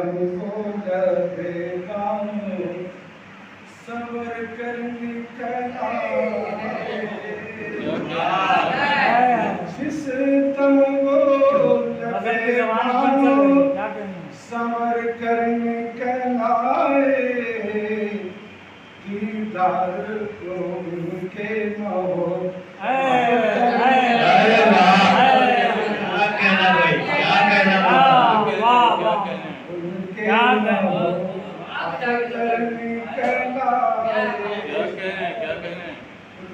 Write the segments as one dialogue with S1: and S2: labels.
S1: को लबेगा सबर कर निकला जिस तम को लबेगा सबर कर निकलाए दीदार को उनके महो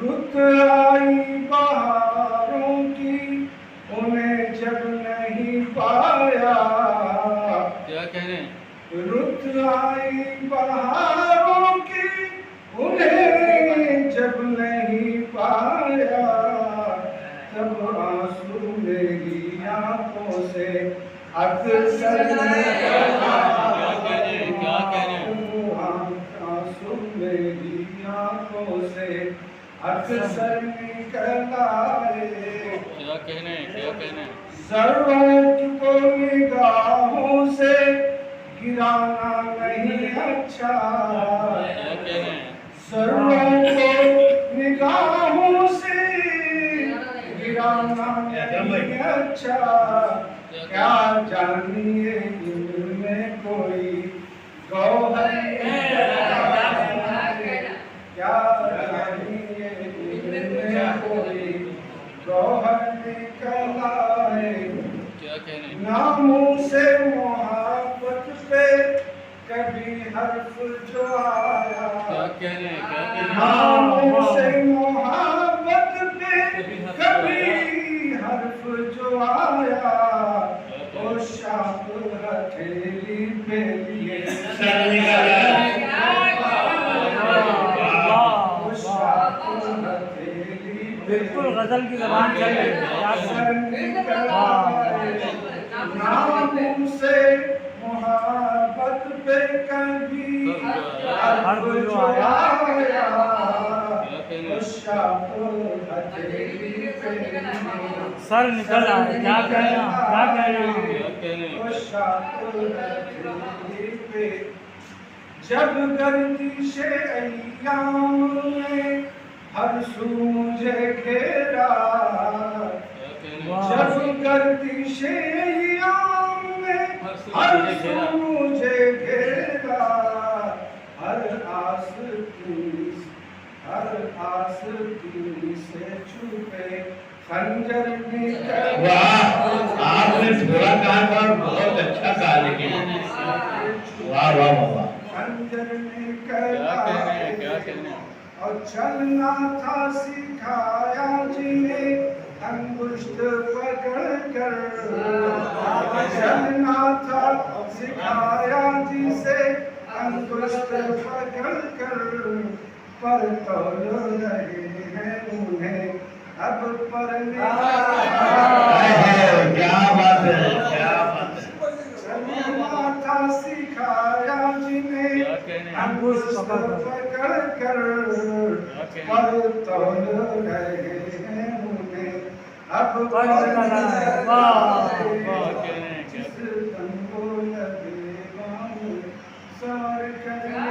S1: रुत आई बहारों की उन्हें जब नहीं पाया
S2: क्या कहने
S1: रुत आई बहारों की उन्हें जब नहीं पाया तब आंसू मेरी आंखों से अक्सर आंसू मेरी आंखों से अक्सर निकल आए
S2: क्या कहने
S1: ज़रूरत को निगाहों से गिराना नहीं अच्छा
S2: क्या कहने
S1: ज़रूरत को निगाहों से गिराना नहीं अच्छा क्या जानिए इनमें कोई गौहर क्या जानिए इनमें कोई गौहर निकल आए
S2: क्या कहने
S1: नामों से मोहब्बत पे कभी हर्फ जो आया
S2: क्या कहने
S1: नामों से मोहब्बत पे कभी हर्फ जो आया ओ शाप हथेली पे लिए ओ शाप हथेली
S3: बिल्कुल गजल की जबान चल रही है।
S1: नामों से मोहब्बत पे कभी हर्फ जो आया ओ शाप हथेली पे
S3: सर निकल रहा है। क्या कहना
S1: जब गर्दिशे अय्याम ने हर सू मुझे घेरा जब गर्दिशे अय्याम ने हर सू मुझे घेरा हर आस की से छुपे खंजर निकल
S4: आपने थोड़ा कहा था बहुत अच्छा कहा लेकिन वाह वाह वाह
S1: खंजर निकल
S2: क्या कहने
S1: और चलना था सिखाया जिन्हें अंगुष्ठ पकड़ कर चलना था सिखाया जिसे अंगुष्ठ पकड़ कर पर तौल रहे हैं उन्हें अब पर
S4: क्या बात है
S1: चलना था सिखाया जिन्हें अंगुष्ठ पकड़ कर पर तौल रहे हैं उन्हें अब पर सर कर